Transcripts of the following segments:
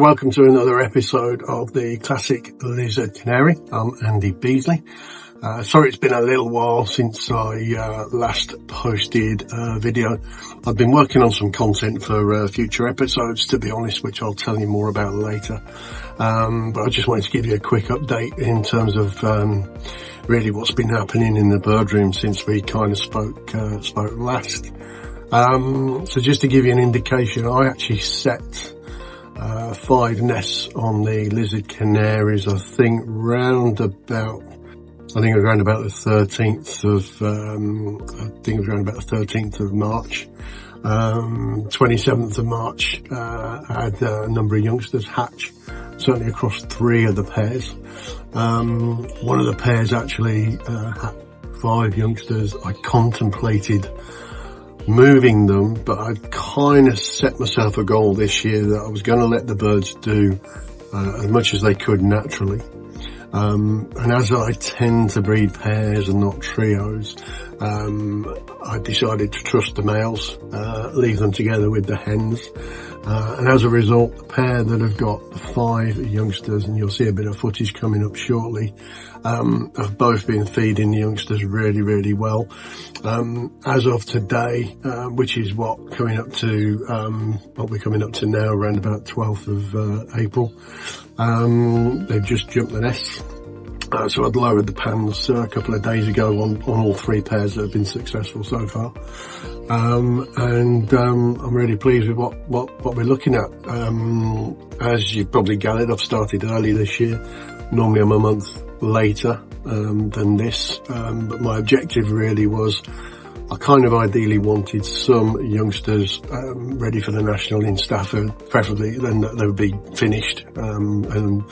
welcome to another episode of the Classic Lizard Canary. I'm Andy Beasley. Sorry it's been a little while since I last posted a video. I've been working on some content for future episodes, to be honest, which I'll tell you more about later. But I just wanted to give you a quick update in terms of really what's been happening in the bird room since we kind of spoke last. So just to give you an indication, I actually set 5 nests on the lizard canaries, I think around about the 13th of March. 27th of March, had a number of youngsters hatch, certainly across 3 of the pairs. One of the pairs actually had 5 youngsters. I contemplated moving them, but I'd kind of set myself a goal this year that I was going to let the birds do as much as they could naturally. And as I tend to breed pairs and not trios, I decided to trust the males, leave them together with the hens. And as a result, the pair that have got the 5 youngsters, and you'll see a bit of footage coming up shortly, have both been feeding the youngsters really, really well. As of today, which is what we're coming up to now, around about 12th of April, they've just jumped the nests. So I'd lowered the pans a couple of days ago on all 3 pairs that have been successful so far. I'm really pleased with what we're looking at. As you probably gathered, I've started early this year. Normally I'm a month later than this, but my objective really was I kind of ideally wanted some youngsters ready for the national in Stafford, preferably then that they would be finished. And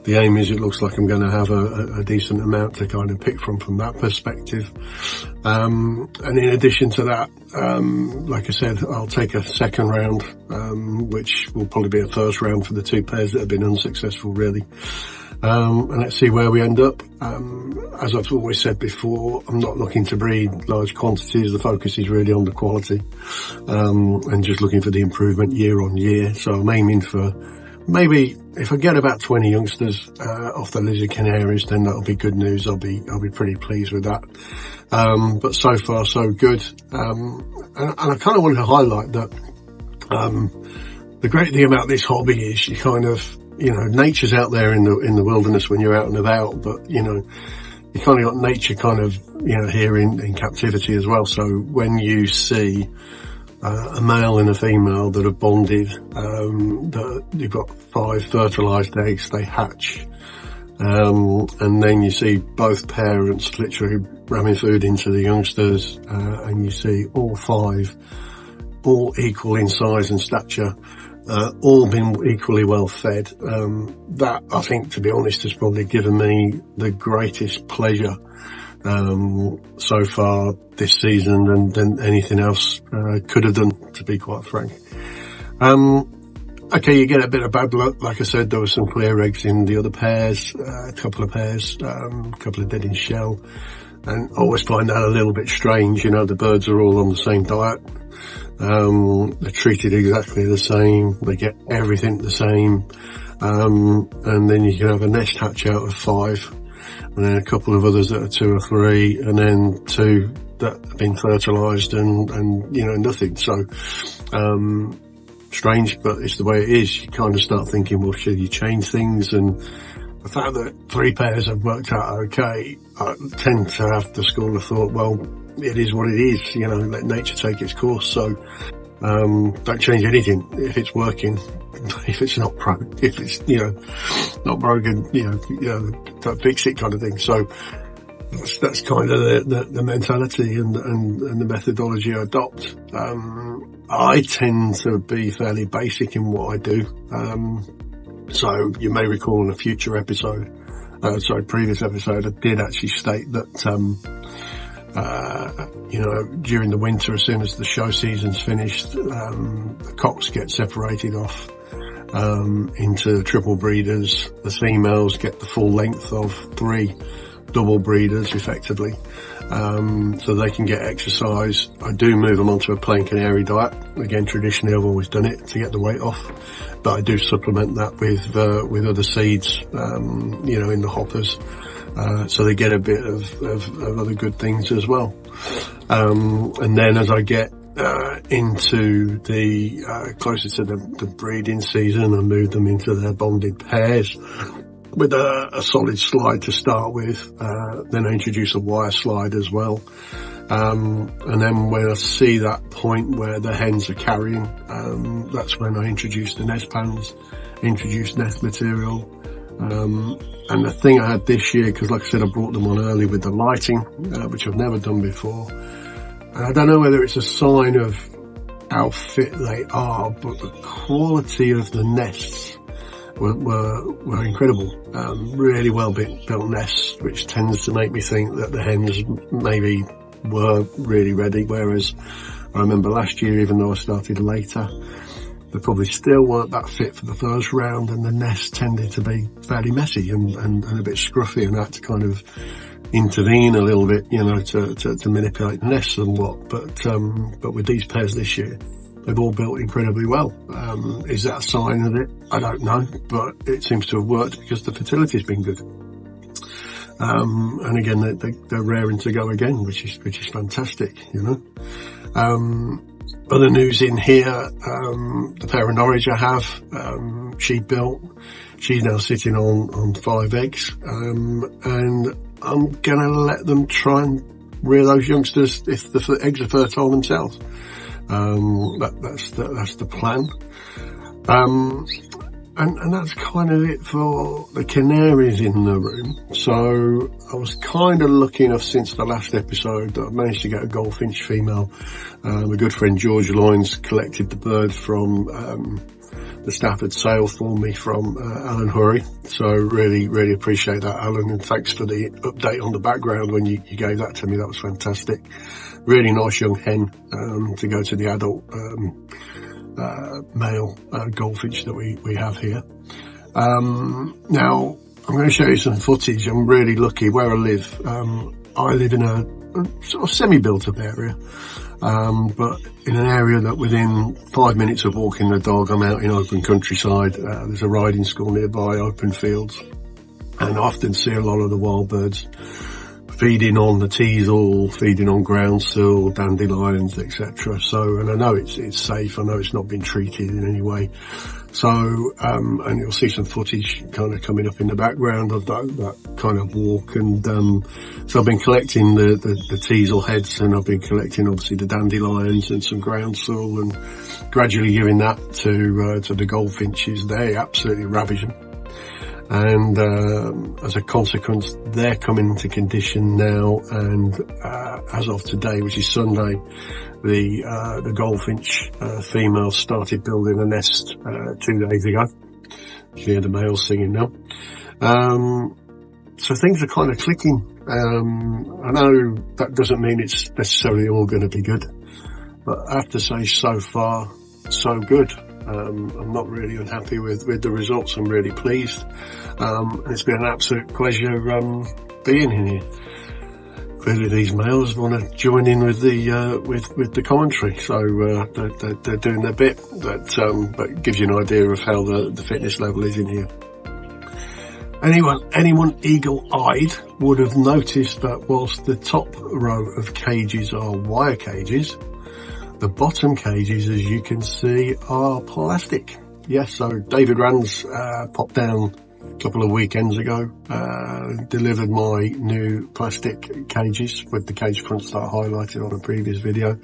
the aim is it looks like I'm going to have a decent amount to kind of pick from that perspective. And in addition to that, like I said, I'll take a second round, which will probably be a first round for the 2 pairs that have been unsuccessful really. And let's see where we end up. As I've always said before, I'm not looking to breed large quantities. The focus is really on the quality, and just looking for the improvement year on year. So I'm aiming for maybe if I get about 20 youngsters off the lizard canaries, then that'll be good news. I'll be pretty pleased with that. But so far so good. And I kind of wanted to highlight that the great thing about this hobby is you kind of, nature's out there in the wilderness when you're out and about, but you kind of got nature kind of, here in captivity as well. So when you see a male and a female that have bonded, that you've got 5 fertilized eggs, they hatch, and then you see both parents literally ramming food into the youngsters, and you see all 5 all equal in size and stature, all been equally well fed. That, I think, to be honest, has probably given me the greatest pleasure so far this season than anything else could have done, to be quite frank. Okay, you get a bit of bad luck. Like I said, there were some clear eggs in the other pairs, a couple of pairs, a couple of dead in shell. And I always find that a little bit strange. The birds are all on the same diet. They're treated exactly the same. They get everything the same. And then you can have a nest hatch out of 5, and then a couple of others that are 2 or 3, and then 2 that have been fertilized and nothing. So, strange, but it's the way it is. You kind of start thinking, well, should you change things? And the fact that 3 pairs have worked out okay, I tend to have the school of thought, well, it is what it is, let nature take its course. So, don't change anything if it's working. If it's not broken, not broken, don't fix it kind of thing. So that's kind of the mentality and the methodology I adopt. I tend to be fairly basic in what I do. So you may recall in a previous episode, I did actually state that, during the winter, as soon as the show season's finished, the cocks get separated off into triple breeders. The females get the full length of 3 double breeders effectively, so they can get exercise. I do move them onto a plain canary diet. Again, traditionally I've always done it to get the weight off, but I do supplement that with other seeds, you know, in the hoppers, so they get a bit of other good things as well. And then as I get into the closer to the breeding season, I move them into their bonded pairs with a solid slide to start with. Then I introduce a wire slide as well. And then when I see that point where the hens are carrying, that's when I introduce the nest pans, introduce nest material. And the thing I had this year, because like I said, I brought them on early with the lighting, which I've never done before. And I don't know whether it's a sign of how fit they are, but the quality of the nests were incredible. Really well built nests, which tends to make me think that the hens maybe were really ready. Whereas I remember last year, even though I started later, they probably still weren't that fit for the first round, and the nest tended to be fairly messy and a bit scruffy, and I had to kind of intervene a little bit, you know, to manipulate the nest somewhat. But with these pairs this year, they've all built incredibly well. Is that a sign of it? I don't know, but it seems to have worked because the fertility's been good. And again, they're raring to go again, which is fantastic, you know. Other news in here, the pair of Norwich I have, she's now sitting on 5 eggs, and I'm gonna let them try and rear those youngsters if the eggs are fertile themselves. That's the plan. And that's kind of it for the canaries in the room. So I was kind of lucky enough since the last episode that I managed to get a Goldfinch female. My good friend George Loynes collected the bird from the Stafford sale for me from Alan Hurry. So really appreciate that, Alan, and thanks for the update on the background when you gave that to me. That was fantastic. Really nice young hen to go to the adult male goldfinch that we have here. Now I'm going to show you some footage. I'm really lucky where I live. I live in a sort of semi-built up area, but in an area that within 5 minutes of walking the dog, I'm out in open countryside. There's a riding school nearby, open fields, and I often see a lot of the wild birds feeding on the teasel, feeding on groundsel, dandelions, etc. So, and I know it's safe. I know it's not been treated in any way. So, and you'll see some footage kind of coming up in the background of that kind of walk. And so I've been collecting the teasel heads, and I've been collecting obviously the dandelions and some groundsel, and gradually giving that to the goldfinches. They absolutely ravage them. And as a consequence, they're coming into condition now, and as of today, which is Sunday, the goldfinch female started building a nest 2 days ago. You hear the males singing now. So things are kind of clicking. I know that doesn't mean it's necessarily all going to be good, but I have to say so far, so good. I'm not really unhappy with the results. I'm really pleased. It's been an absolute pleasure being in here. Clearly these males want to join in with the commentary, so they're doing their bit, but it gives you an idea of how the fitness level is in here. Anyone eagle-eyed would have noticed that whilst the top row of cages are wire cages, the bottom cages, as you can see, are plastic. Yes, so David Rands popped down a couple of weekends ago, delivered my new plastic cages with the cage fronts that I highlighted on a previous video.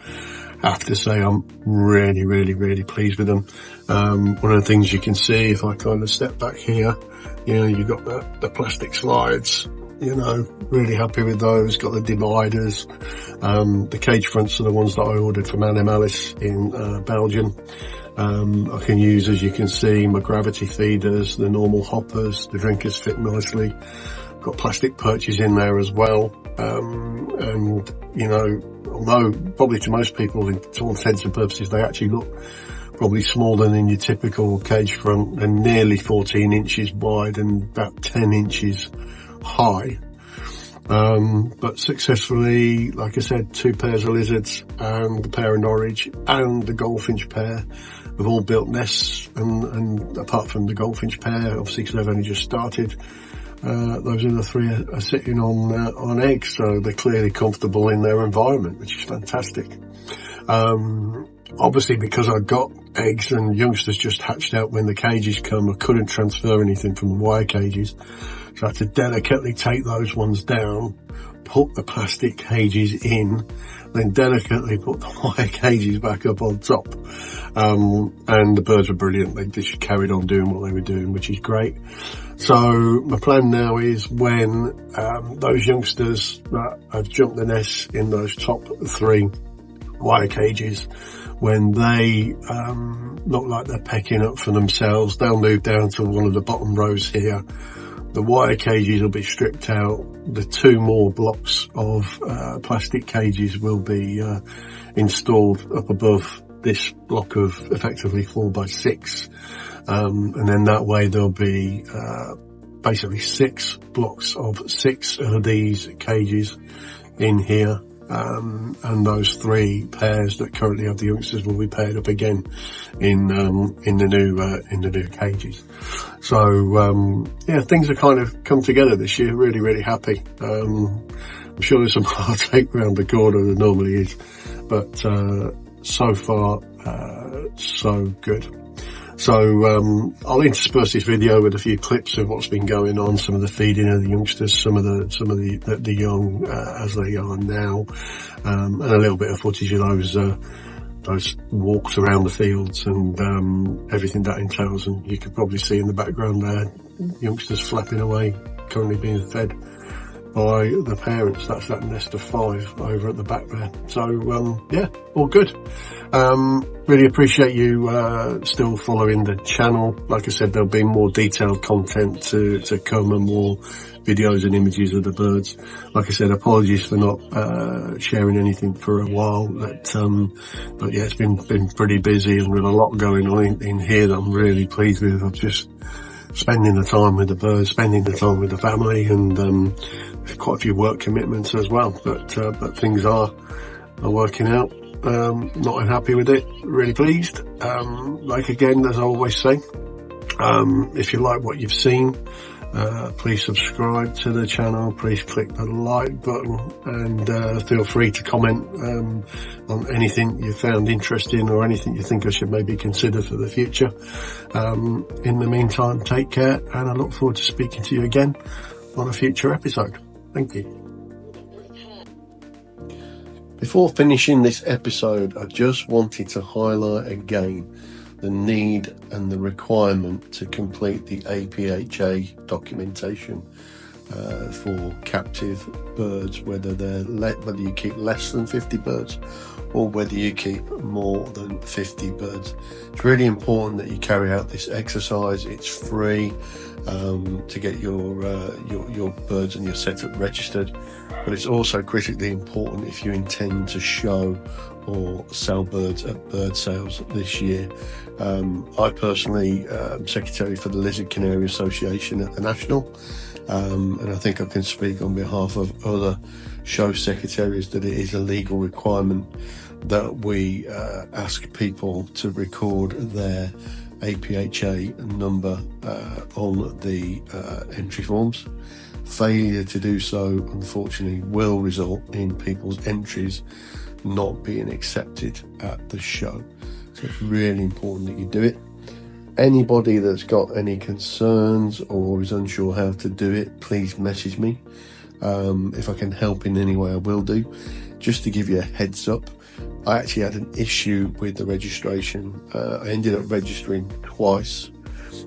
I have to say I'm really pleased with them. One of the things you can see, if I kind of step back here, you know, you've got the plastic slides. You know, really happy with those. Got the dividers. The cage fronts are the ones that I ordered from Animalis in Belgium. I can use, as you can see, my gravity feeders, the normal hoppers. The drinkers fit nicely. Got plastic perches in there as well. And, you know, although probably to most people, to all intents and purposes, they actually look probably smaller than your typical cage front. They're nearly 14 inches wide and about 10 inches high. But successfully, like I said, 2 pairs of lizards and the pair of Norwich and the Goldfinch pair have all built nests, and apart from the Goldfinch pair, obviously because they've only just started, those other 3 are sitting on eggs, so they're clearly comfortable in their environment, which is fantastic. Obviously, because I got eggs and youngsters just hatched out when the cages come, I couldn't transfer anything from the wire cages, so I had to delicately take those ones down, put the plastic cages in, then delicately put the wire cages back up on top. And the birds were brilliant. They just carried on doing what they were doing, which is great. So my plan now is when those youngsters that have jumped the nest in those top 3 wire cages, when they look like they're pecking up for themselves, they'll move down to one of the bottom rows here. The wire cages will be stripped out. The 2 more blocks of plastic cages will be installed up above this block of effectively 4x6, and then that way there'll be basically 6 blocks of 6 of these cages in here, and those 3 pairs that currently have the youngsters will be paired up again in the new cages. So yeah, things have kind of come together this year. Really happy. I'm sure there's some heartache around the corner there normally is, but so far so good. So I'll intersperse this video with a few clips of what's been going on, some of the feeding of the youngsters, some of the young as they are now, and a little bit of footage of those walks around the fields and everything that entails. And you could probably see in the background there youngsters flapping away, currently being fed by the parents. That's that nest of 5 over at the back there. So yeah, all good. Really appreciate you still following the channel. Like I said, there'll be more detailed content to come, and more videos and images of the birds. Like I said, apologies for not sharing anything for a while, but yeah, it's been pretty busy, and with a lot going on in here that I'm really pleased with. I'm just spending the time with the birds, spending the time with the family, and quite a few work commitments as well, but things are working out. Not unhappy with it, really pleased. Like again, as I always say, if you like what you've seen, please subscribe to the channel, please click the like button, and feel free to comment on anything you found interesting or anything you think I should maybe consider for the future. In the meantime, take care, and I look forward to speaking to you again on a future episode. Thank you. Before finishing this episode, I just wanted to highlight again the need and the requirement to complete the APHA documentation for captive birds, whether you keep less than 50 birds or whether you keep more than 50 birds. It's really important that you carry out this exercise. It's free to get your birds and your setup registered, but it's also critically important if you intend to show or sell birds at bird sales this year. I personally am secretary for the Lizard Canary Association at the National, and I think I can speak on behalf of other show secretaries that it is a legal requirement that we ask people to record their APHA number on the entry forms. Failure to do so, unfortunately, will result in people's entries not being accepted at the show. So it's really important that you do it. Anybody that's got any concerns or is unsure how to do it, please message me. If I can help in any way, I will do. Just to give you a heads up, I actually had an issue with the registration. I ended up registering twice,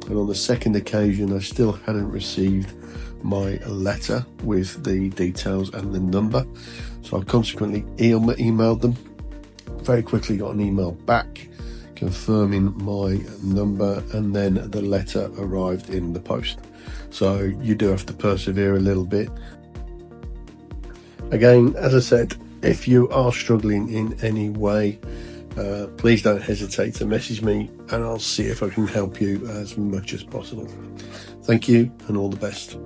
and on the second occasion I still hadn't received my letter with the details and the number, so I consequently emailed them. Very quickly got an email back confirming my number, and then the letter arrived in the post. So you do have to persevere a little bit. Again, as I said, if you are struggling in any way, please don't hesitate to message me, and I'll see if I can help you as much as possible. Thank you, and all the best.